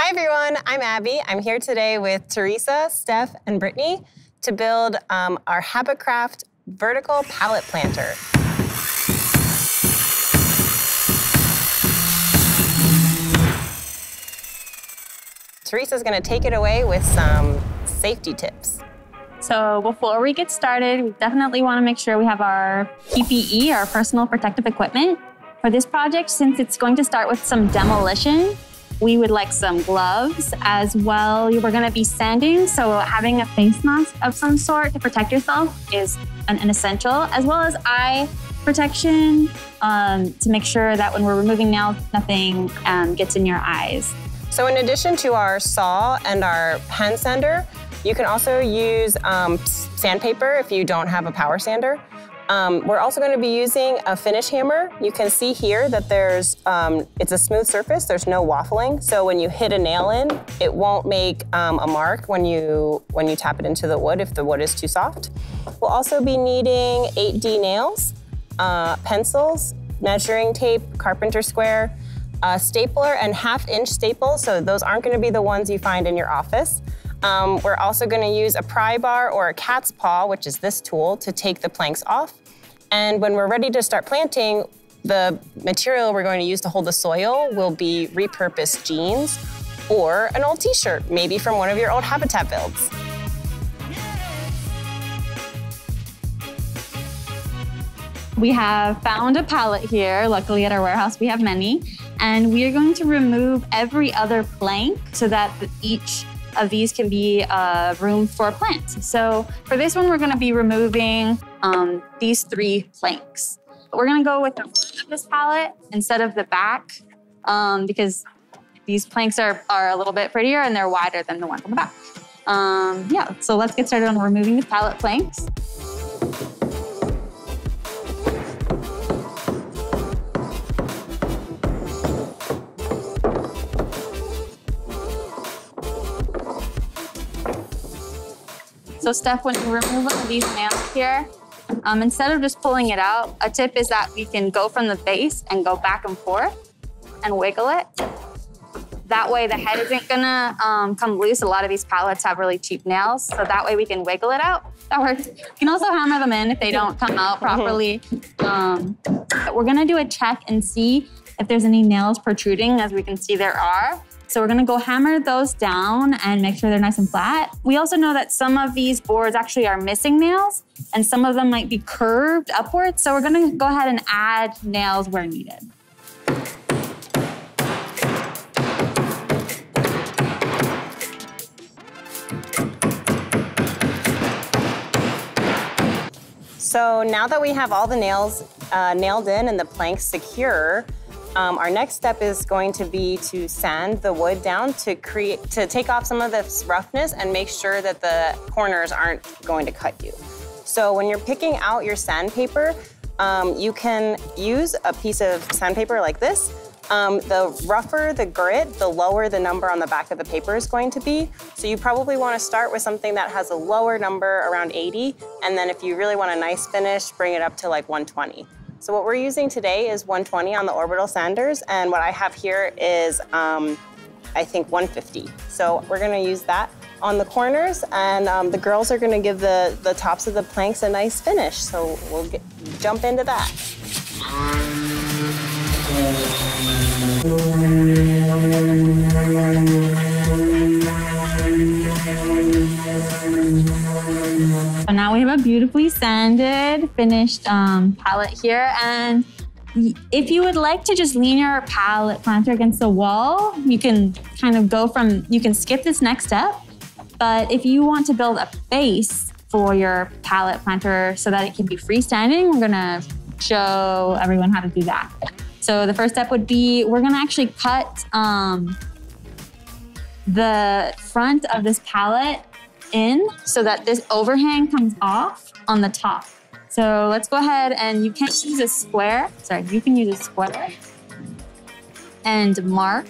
Hi everyone, I'm Abby. I'm here today with Teresa, Steph, and Brittany to build our Habi-craft vertical pallet planter. Teresa's gonna take it away with some safety tips. So before we get started, we definitely wanna make sure we have our PPE, our personal protective equipment. For this project, since it's going to start with some demolition, we would like some gloves as well. We're gonna be sanding, so having a face mask of some sort to protect yourself is an essential, as well as eye protection to make sure that when we're removing nails, nothing gets in your eyes. So in addition to our saw and our hand sander, you can also use sandpaper if you don't have a power sander. We're also going to be using a finish hammer. You can see here that it's a smooth surface, there's no waffling. So when you hit a nail in, it won't make a mark when you tap it into the wood if the wood is too soft. We'll also be needing 8D nails, pencils, measuring tape, carpenter square, a stapler, and 1/2-inch staples. So those aren't going to be the ones you find in your office. We're also going to use a pry bar or a cat's paw, which is this tool, to take the planks off. And when we're ready to start planting, the material we're going to use to hold the soil will be repurposed jeans or an old t-shirt, maybe from one of your old Habitat builds. We have found a pallet here. Luckily at our warehouse, we have many. And we are going to remove every other plank so that each of these can be room for a plant. So for this one, we're gonna be removing these 3 planks. We're gonna go with the front of this pallet instead of the back because these planks are a little bit prettier and they're wider than the ones on the back. Yeah, so let's get started on removing the pallet planks. So Steph, when you remove one of these nails here, instead of just pulling it out, a tip is that we can go from the base and go back and forth and wiggle it. That way the head isn't gonna come loose. A lot of these pallets have really cheap nails, so that way we can wiggle it out. That works. You can also hammer them in if they don't come out properly. We're gonna do a check and see if there's any nails protruding, as we can see there are. So we're gonna go hammer those down and make sure they're nice and flat. We also know that some of these boards actually are missing nails and some of them might be curved upwards. So we're gonna go ahead and add nails where needed. So now that we have all the nails nailed in and the planks secure, our next step is going to be to sand the wood down to take off some of this roughness and make sure that the corners aren't going to cut you. So when you're picking out your sandpaper, you can use a piece of sandpaper like this. The rougher the grit, the lower the number on the back of the paper is going to be. So you probably want to start with something that has a lower number, around 80, and then if you really want a nice finish, bring it up to like 120. So what we're using today is 120 on the orbital sanders, and what I have here is, I think 150. So we're gonna use that on the corners, and the girls are gonna give the tops of the planks a nice finish. So we'll jump into that. So now we have a beautifully sanded, finished pallet here. And if you would like to just lean your pallet planter against the wall, you can kind of you can skip this next step. But if you want to build a base for your pallet planter so that it can be freestanding, we're gonna show everyone how to do that. So the first step would be, we're gonna actually cut the front of this pallet in so that this overhang comes off on the top. So let's go ahead, and you can use a square. Sorry, you can use a square and mark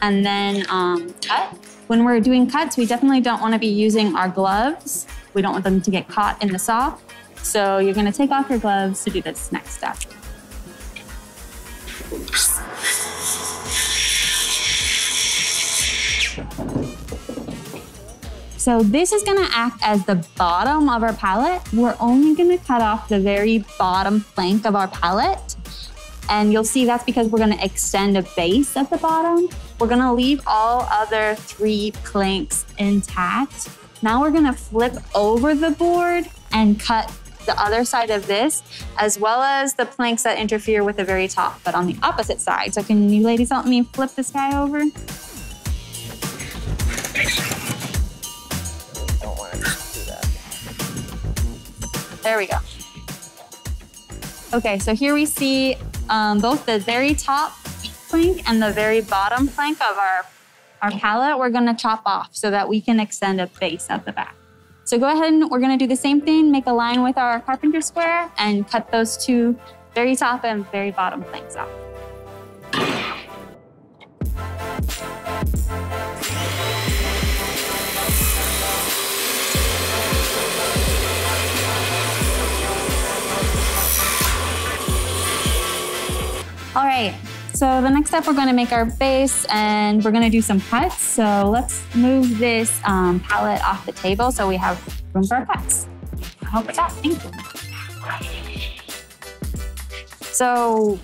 and then cut. When we're doing cuts, we definitely don't want to be using our gloves. We don't want them to get caught in the saw. So you're going to take off your gloves to do this next step. So this is gonna act as the bottom of our pallet. We're only gonna cut off the very bottom plank of our pallet. And you'll see that's because we're gonna extend a base at the bottom. We're gonna leave all other 3 planks intact. Now we're gonna flip over the board and cut the other side of this, as well as the planks that interfere with the very top, but on the opposite side. So can you ladies help me flip this guy over? There we go. Okay, so here we see both the very top plank and the very bottom plank of our pallet. We're gonna chop off so that we can extend a base at the back. So go ahead and we're gonna do the same thing, make a line with our carpenter square and cut those 2 very top and very bottom planks off. All right, so the next step, we're gonna make our base and we're gonna do some cuts. So let's move this pallet off the table so we have room for our cuts. I hope it's out, thank you. So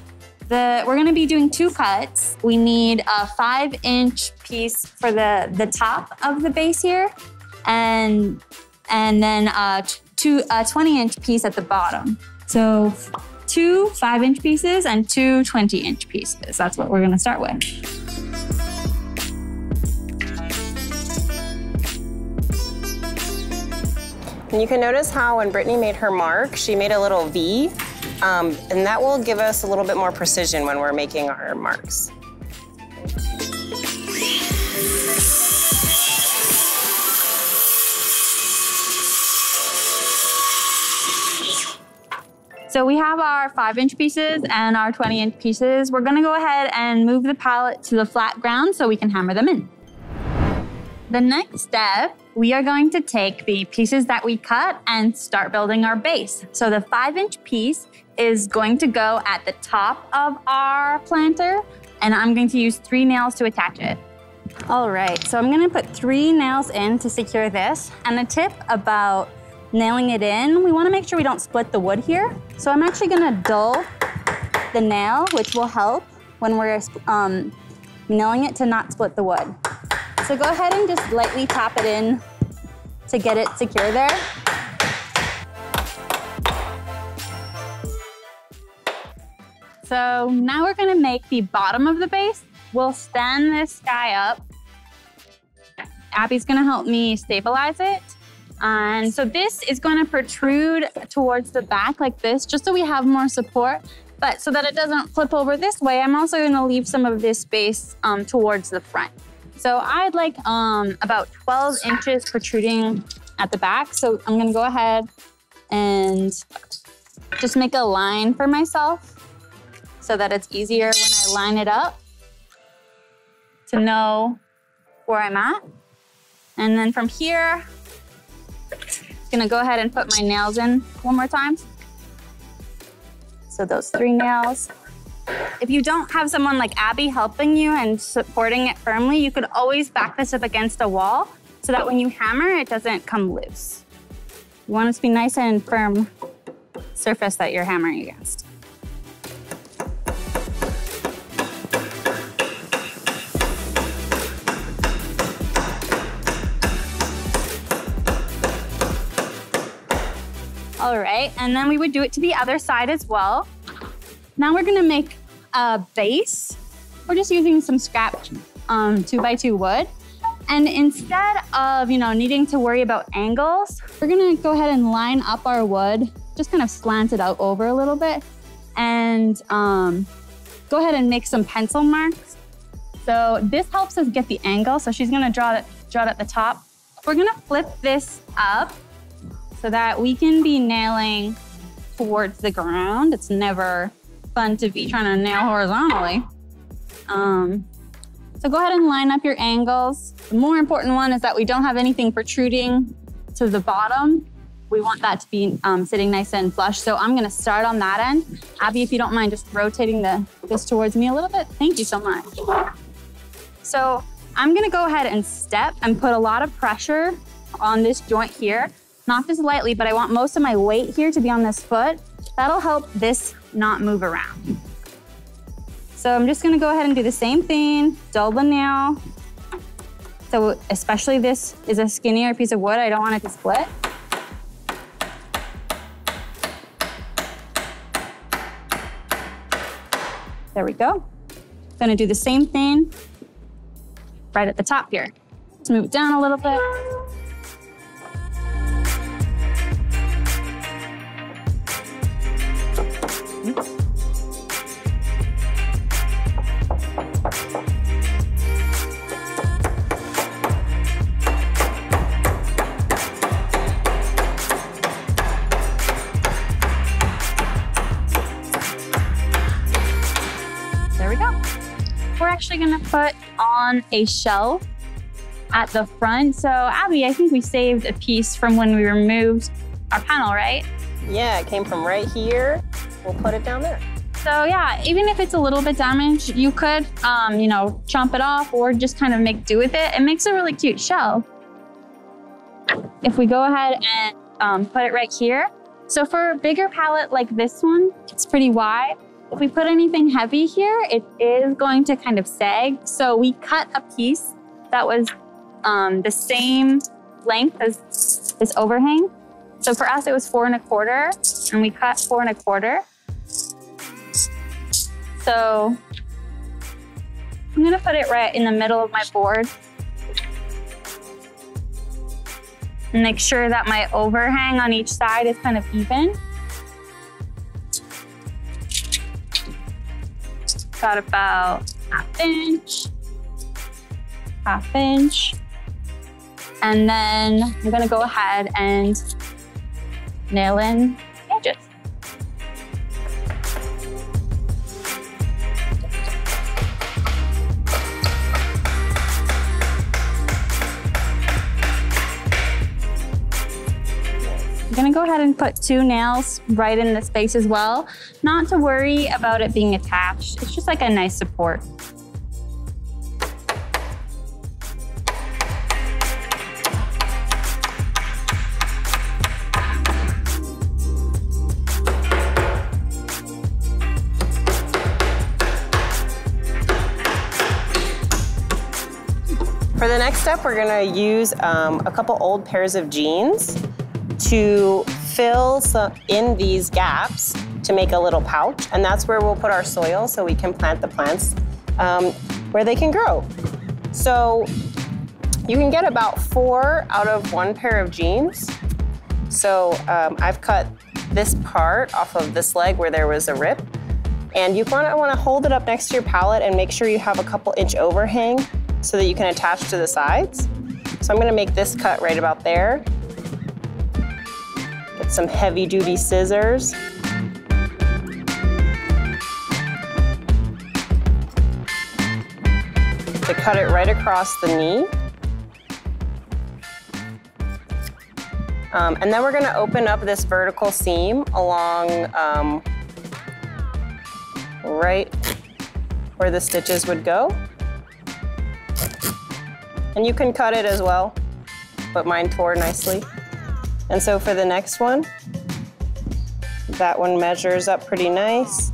we're gonna be doing 2 cuts. We need a 5-inch piece for the top of the base here and then a 20-inch piece at the bottom. So 2 5-inch pieces and 2 20-inch pieces. That's what we're gonna start with. And you can notice how when Brittany made her mark, she made a little V, and that will give us a little bit more precision when we're making our marks. So we have our 5-inch pieces and our 20-inch pieces. We're gonna go ahead and move the pallet to the flat ground so we can hammer them in. The next step, we are going to take the pieces that we cut and start building our base. So the 5-inch piece is going to go at the top of our planter, and I'm going to use 3 nails to attach it. All right, so I'm gonna put 3 nails in to secure this. And the tip about nailing it in, we wanna make sure we don't split the wood here. So I'm actually gonna dull the nail, which will help when we're nailing it to not split the wood. So go ahead and just lightly tap it in to get it secure there. So now we're gonna make the bottom of the base. We'll stand this guy up. Abby's gonna help me stabilize it. And so this is gonna protrude towards the back like this, just so we have more support. But so that it doesn't flip over this way, I'm also gonna leave some of this space towards the front. So I'd like about 12 inches protruding at the back. So I'm gonna go ahead and just make a line for myself so that it's easier when I line it up to know where I'm at. And then from here, gonna go ahead and put my nails in one more time. So those 3 nails. If you don't have someone like Abby helping you and supporting it firmly, you could always back this up against a wall so that when you hammer, it doesn't come loose. You want it to be nice and firm surface that you're hammering against. All right, and then we would do it to the other side as well. Now we're gonna make a base. We're just using some scrap 2x2 wood. And instead of needing to worry about angles, we're gonna go ahead and line up our wood, just kind of slant it out over a little bit, and go ahead and make some pencil marks. So this helps us get the angle. So she's gonna draw it at the top. We're gonna flip this up so that we can be nailing towards the ground. It's never fun to be trying to nail horizontally. So go ahead and line up your angles. The more important one is that we don't have anything protruding to the bottom. We want that to be sitting nice and flush. So I'm gonna start on that end. Abby, if you don't mind just rotating this towards me a little bit. Thank you so much. So I'm gonna go ahead and step and put a lot of pressure on this joint here, not just lightly, but I want most of my weight here to be on this foot. That'll help this not move around. So I'm just gonna go ahead and do the same thing, dull the nail. So especially this is a skinnier piece of wood, I don't want it to split. There we go. Gonna do the same thing right at the top here. Let's move it down a little bit. There we go. We're actually gonna put on a shelf at the front. So Abby, I think we saved a piece from when we removed our panel, right? Yeah, it came from right here. We'll put it down there. So yeah, even if it's a little bit damaged, you could, you know, chomp it off or just kind of make do with it. It makes a really cute shelf. If we go ahead and put it right here. So for a bigger pallet like this one, it's pretty wide. If we put anything heavy here, it is going to kind of sag. So we cut a piece that was the same length as this overhang. So for us, it was 4 1/4, and we cut 4 1/4. So I'm gonna put it right in the middle of my board. And make sure that my overhang on each side is kind of even. Got about 1/2 inch, 1/2 inch. And then I'm gonna go ahead and nail in edges. I'm gonna go ahead and put 2 nails right in the space as well. Not to worry about it being attached. It's just like a nice support. For the next step, we're gonna use a couple old pairs of jeans to fill in these gaps to make a little pouch. And that's where we'll put our soil so we can plant the plants where they can grow. So you can get about 4 out of 1 pair of jeans. So I've cut this part off of this leg where there was a rip. And you wanna hold it up next to your pallet and make sure you have a couple inch overhang so that you can attach to the sides. So I'm gonna make this cut right about there. Get some heavy duty scissors. To cut it right across the knee. And then we're gonna open up this vertical seam along right where the stitches would go. And you can cut it as well, but mine tore nicely. And so for the next one, that one measures up pretty nice,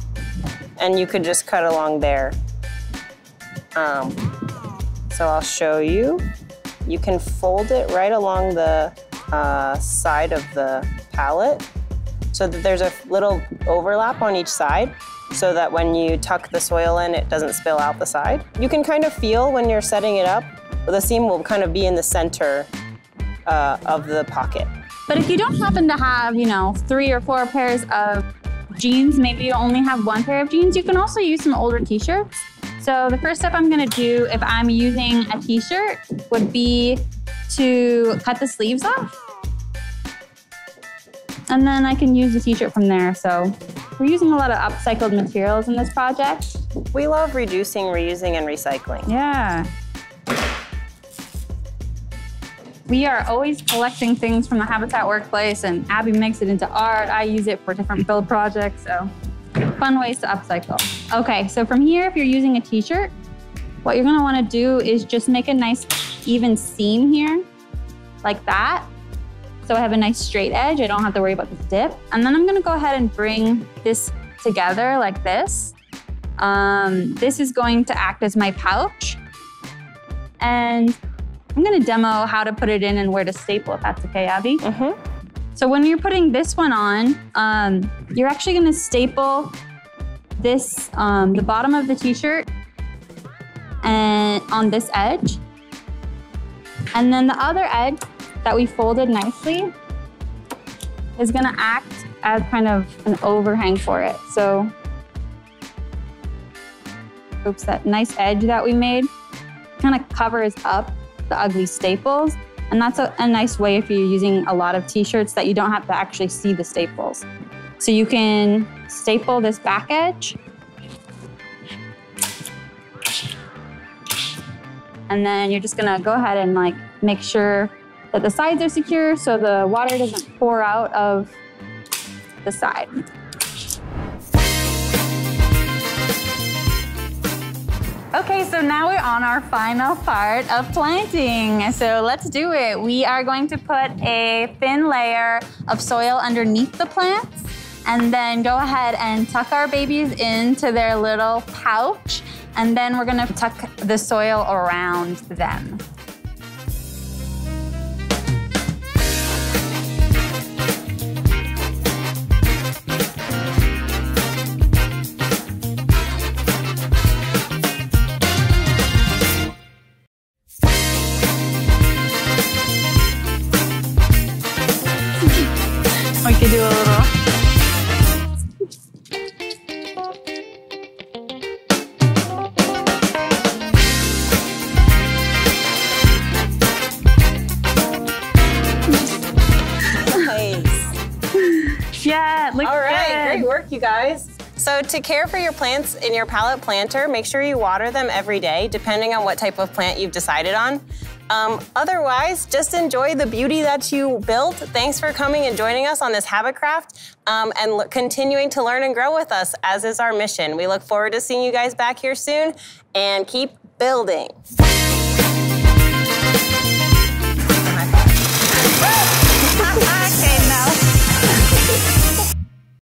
and you could just cut along there. So I'll show you. You can fold it right along the side of the pallet so that there's a little overlap on each side so that when you tuck the soil in, it doesn't spill out the side. You can kind of feel when you're setting it up, the seam will kind of be in the center of the pocket. But if you don't happen to have, you know, 3 or 4 pairs of jeans, maybe you only have 1 pair of jeans, you can also use some older t-shirts. So the first step I'm gonna do if I'm using a t-shirt would be to cut the sleeves off. And then I can use the t-shirt from there. So we're using a lot of upcycled materials in this project. We love reducing, reusing, and recycling. Yeah. We are always collecting things from the Habitat workplace, and Abby makes it into art. I use it for different build projects, so fun ways to upcycle. Okay, so from here, if you're using a t-shirt, what you're gonna wanna do is just make a nice even seam here, like that. So I have a nice straight edge. I don't have to worry about the dip. And then I'm gonna go ahead and bring this together like this. This is going to act as my pouch. And I'm gonna demo how to put it in and where to staple, if that's okay, Abby. So when you're putting this one on, you're actually gonna staple this, the bottom of the t-shirt and on this edge. And then the other edge that we folded nicely is gonna act as kind of an overhang for it. So, oops, that nice edge that we made kind of covers up the ugly staples. And that's a nice way if you're using a lot of t-shirts that you don't have to actually see the staples. So you can staple this back edge. And then you're just gonna go ahead and like make sure that the sides are secure so the water doesn't pour out of the side. Okay, so now we're on our final part of planting. So let's do it. We are going to put a thin layer of soil underneath the plants and then go ahead and tuck our babies into their little pouch. And then we're gonna tuck the soil around them. We could do a little. Yeah, it looks All right, good. great work, you guys. So to care for your plants in your pallet planter, make sure you water them every day, depending on what type of plant you've decided on. Otherwise, just enjoy the beauty that you built. Thanks for coming and joining us on this habit craft and continuing to learn and grow with us, as is our mission. We look forward to seeing you guys back here soon, and keep building.